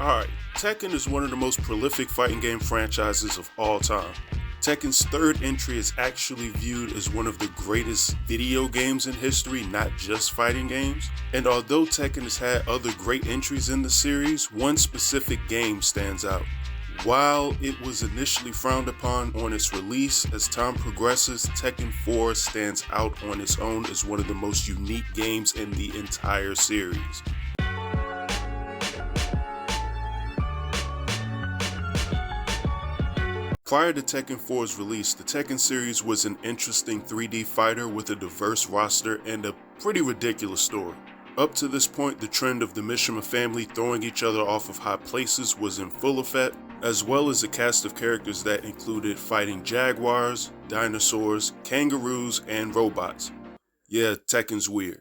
Alright, Tekken is one of the most prolific fighting game franchises of all time. Tekken's third entry is actually viewed as one of the greatest video games in history, not just fighting games. And although Tekken has had other great entries in the series, one specific game stands out. While it was initially frowned upon on its release, as time progresses, Tekken 4 stands out on its own as one of the most unique games in the entire series. Prior to Tekken 4's release, the Tekken series was an interesting 3D fighter with a diverse roster and a pretty ridiculous story. Up to this point, the trend of the Mishima family throwing each other off of high places was in full effect, as well as a cast of characters that included fighting jaguars, dinosaurs, kangaroos, and robots. Yeah, Tekken's weird.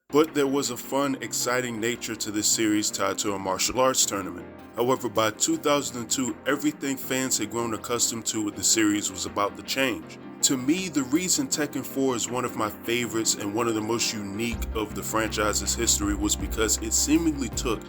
But there was a fun, exciting nature to this series tied to a martial arts tournament. However, by 2002, everything fans had grown accustomed to with the series was about to change. To me, the reason Tekken 4 is one of my favorites and one of the most unique of the franchise's history was because it seemingly took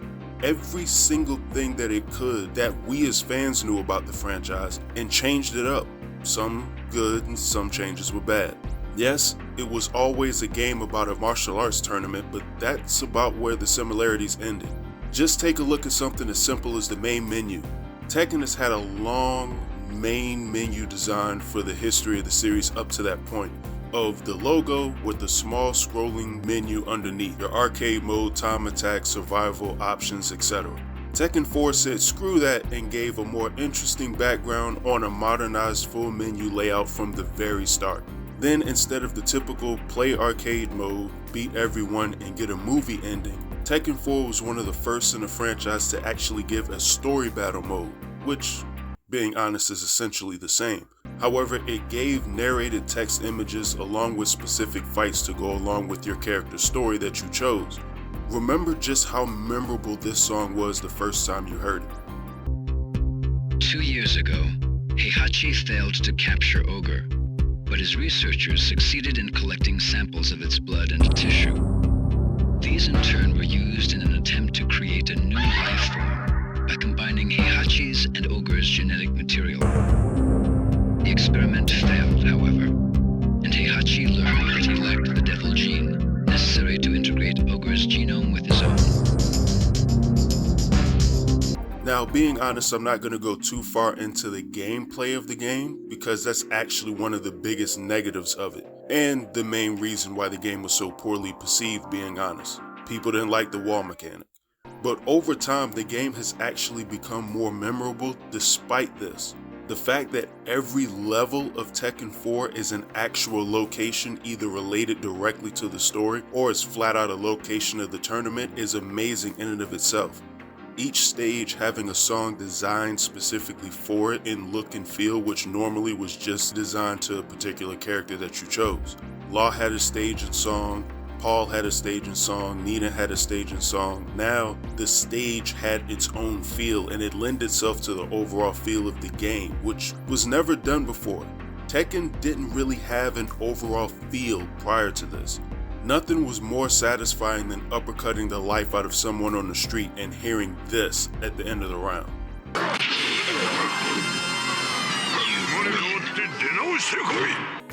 every single thing that it could that we as fans knew about the franchise and changed it up. Some good and some changes were bad. Yes, it was always a game about a martial arts tournament, but that's about where the similarities ended. Just take a look at something as simple as the main menu. Tekken has had a long main menu design for the history of the series up to that point, of the logo with the small scrolling menu underneath, your arcade mode, time attack, survival, options, etc. Tekken 4 said screw that and gave a more interesting background on a modernized full menu layout from the very start. Then instead of the typical play arcade mode, beat everyone and get a movie ending, Tekken 4 was one of the first in the franchise to actually give a story battle mode, which, being honest, is essentially the same. However, it gave narrated text images along with specific fights to go along with your character's story that you chose. Remember just how memorable this song was the first time you heard it. 2 years ago, Heihachi failed to capture Ogre, but his researchers succeeded in collecting samples of its blood and tissue. These in turn were used in an attempt to create a new life form by combining Heihachi's and Ogre's genetic material. The experiment failed, however, and Heihachi learned that he lacked the devil gene necessary to integrate Ogre's genome with his own. Now, being honest, I'm not going to go too far into the gameplay of the game because that's actually one of the biggest negatives of it, and the main reason why the game was so poorly perceived, being honest. People didn't like the wall mechanic. But over time, the game has actually become more memorable despite this. The fact that every level of Tekken 4 is an actual location either related directly to the story or is flat out a location of the tournament is amazing in and of itself. Each stage having a song designed specifically for it in look and feel, which normally was just designed to a particular character that you chose. Law had a stage and song, Paul had a stage and song, Nina had a stage and song. Now, the stage had its own feel and it lent itself to the overall feel of the game, which was never done before. Tekken didn't really have an overall feel prior to this. Nothing was more satisfying than uppercutting the life out of someone on the street and hearing this at the end of the round.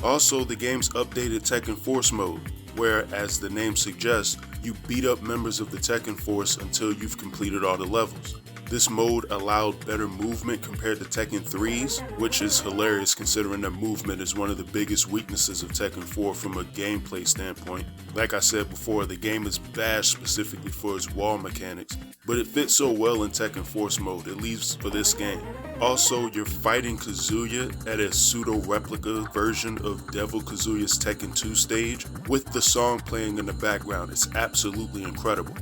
Also, the game's updated Tekken Force mode, where, as the name suggests, you beat up members of the Tekken Force until you've completed all the levels. This mode allowed better movement compared to Tekken 3's, which is hilarious considering that movement is one of the biggest weaknesses of Tekken 4 from a gameplay standpoint. Like I said before, the game is bashed specifically for its wall mechanics, but it fits so well in Tekken Force mode, at least for this game. Also, you're fighting Kazuya at a pseudo-replica version of Devil Kazuya's Tekken 2 stage, with the song playing in the background. It's absolutely incredible.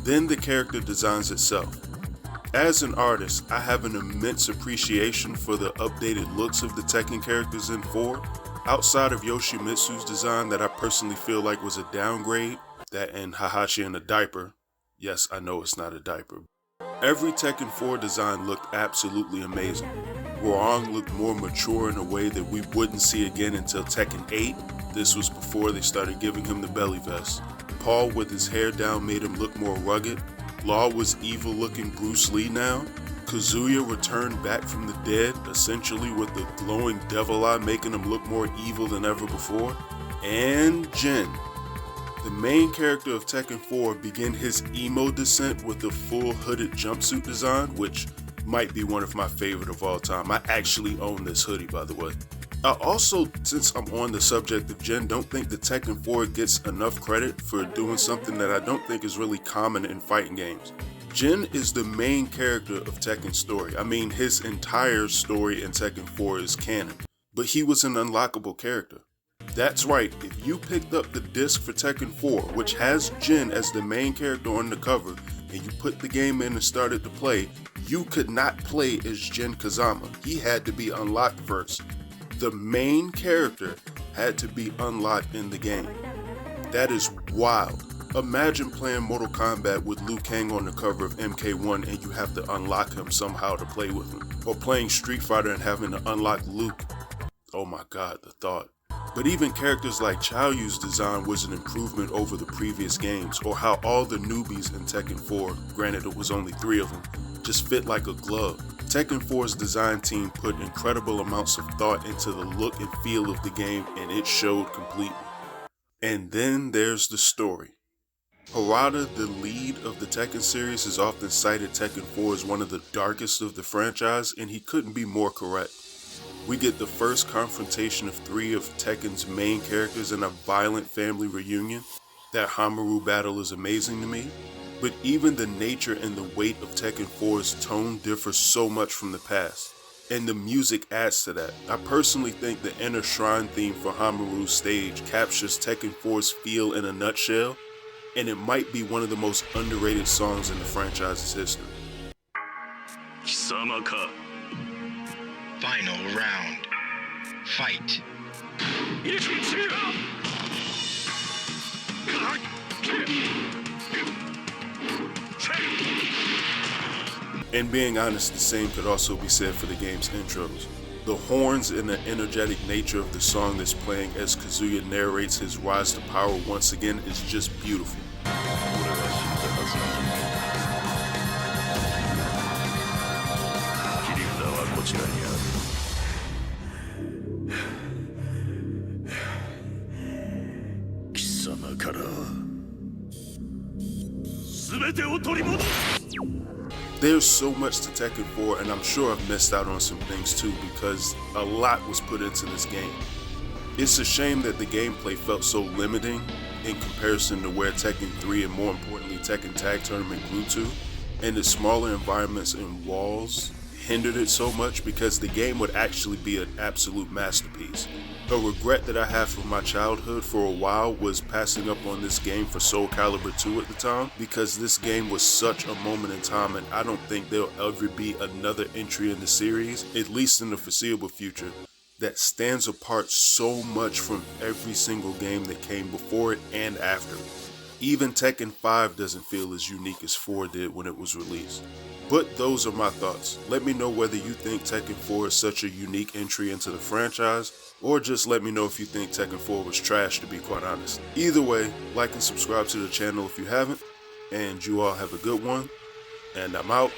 Then the character designs itself. As an artist, I have an immense appreciation for the updated looks of the Tekken characters in 4. Outside of Yoshimitsu's design that I personally feel like was a downgrade, that and Heihachi in a diaper. Yes, I know it's not a diaper. Every Tekken 4 design looked absolutely amazing. Hwoarang looked more mature in a way that we wouldn't see again until Tekken 8. This was before they started giving him the belly vest. Paul with his hair down made him look more rugged. Law was evil looking Bruce Lee now. Kazuya returned back from the dead, essentially with the glowing devil eye making him look more evil than ever before. And Jin, the main character of Tekken 4, began his emo descent with the full hooded jumpsuit design, which might be one of my favorite of all time. I actually own this hoodie, by the way. I also, since I'm on the subject of Jin, don't think that Tekken 4 gets enough credit for doing something that I don't think is really common in fighting games. Jin is the main character of Tekken's story. I mean, his entire story in Tekken 4 is canon, but he was an unlockable character. That's right, if you picked up the disc for Tekken 4, which has Jin as the main character on the cover, and you put the game in and started to play, you could not play as Jin Kazama. He had to be unlocked first. The main character had to be unlocked in the game. That is wild. Imagine playing Mortal Kombat with Liu Kang on the cover of MK1 and you have to unlock him somehow to play with him. Or playing Street Fighter and having to unlock Luke. Oh my god, the thought. But even characters like Chaoyu's design was an improvement over the previous games, or how all the newbies in Tekken 4, granted it was only 3 of them, just fit like a glove. Tekken 4's design team put incredible amounts of thought into the look and feel of the game, and it showed completely. And then there's the story. Harada, the lead of the Tekken series, has often cited Tekken 4 as one of the darkest of the franchise, and he couldn't be more correct. We get the first confrontation of 3 of Tekken's main characters in a violent family reunion. That Hamaru battle is amazing to me, but even the nature and the weight of Tekken 4's tone differs so much from the past, and the music adds to that. I personally think the Inner Shrine theme for Hamaru's stage captures Tekken 4's feel in a nutshell, and it might be one of the most underrated songs in the franchise's history. Final round. Fight. And being honest, the same could also be said for the game's intros. The horns and the energetic nature of the song that's playing as Kazuya narrates his rise to power once again is just beautiful. There's so much to Tekken 4, and I'm sure I've missed out on some things too because a lot was put into this game. It's a shame that the gameplay felt so limiting in comparison to where Tekken 3 and more importantly Tekken Tag Tournament grew to, and the smaller environments and walls hindered it so much because the game would actually be an absolute masterpiece. A regret that I have from my childhood for a while was passing up on this game for Soul Calibur 2 at the time, because this game was such a moment in time, and I don't think there'll ever be another entry in the series, at least in the foreseeable future, that stands apart so much from every single game that came before it and after it. Even Tekken 5 doesn't feel as unique as 4 did when it was released. But those are my thoughts. Let me know whether you think Tekken 4 is such a unique entry into the franchise, or just let me know if you think Tekken 4 was trash, to be quite honest. Either way, like and subscribe to the channel if you haven't, and you all have a good one, and I'm out.